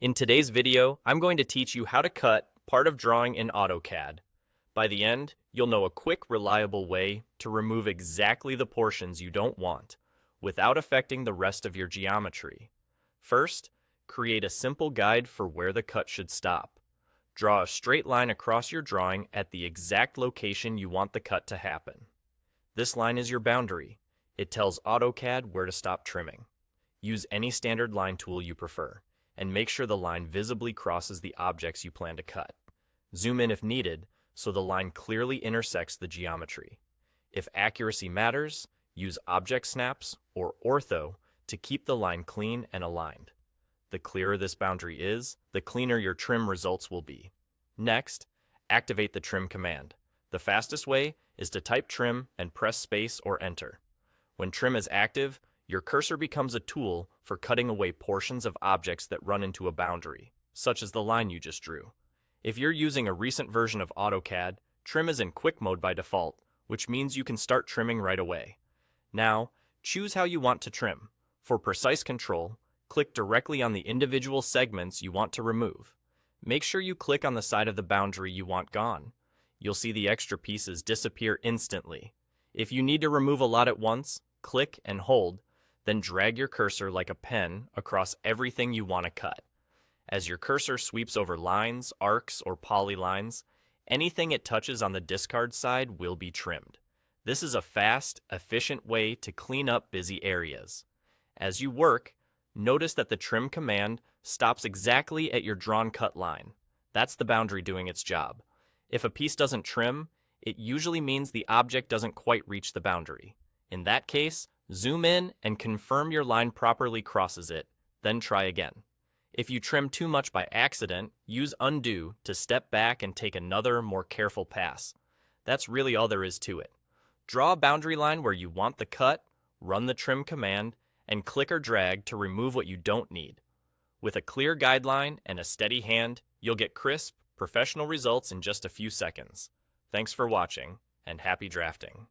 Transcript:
In today's video, I'm going to teach you how to cut part of drawing in AutoCAD. By the end, you'll know a quick, reliable way to remove exactly the portions you don't want without affecting the rest of your geometry. First, create a simple guide for where the cut should stop. Draw a straight line across your drawing at the exact location you want the cut to happen. This line is your boundary. It tells AutoCAD where to stop trimming. Use any standard line tool you prefer, and make sure the line visibly crosses the objects you plan to cut. Zoom in if needed, so the line clearly intersects the geometry. If accuracy matters, use object snaps or ortho to keep the line clean and aligned. The clearer this boundary is, the cleaner your trim results will be. Next, activate the trim command. The fastest way is to type trim and press space or enter. When trim is active, your cursor becomes a tool for cutting away portions of objects that run into a boundary, such as the line you just drew. If you're using a recent version of AutoCAD, trim is in quick mode by default, which means you can start trimming right away. Now, choose how you want to trim. For precise control, click directly on the individual segments you want to remove. Make sure you click on the side of the boundary you want gone. You'll see the extra pieces disappear instantly. If you need to remove a lot at once, click and hold, then drag your cursor like a pen across everything you want to cut. As your cursor sweeps over lines, arcs, or polylines, anything it touches on the discard side will be trimmed. This is a fast, efficient way to clean up busy areas. As you work, notice that the trim command stops exactly at your drawn cut line. That's the boundary doing its job. If a piece doesn't trim, it usually means the object doesn't quite reach the boundary. In that case, zoom in and confirm your line properly crosses it, then try again. If you trim too much by accident, use undo to step back and take another, more careful pass. That's really all there is to it. Draw a boundary line where you want the cut, run the trim command, and click or drag to remove what you don't need. With a clear guideline and a steady hand, you'll get crisp, professional results in just a few seconds. Thanks for watching, and happy drafting.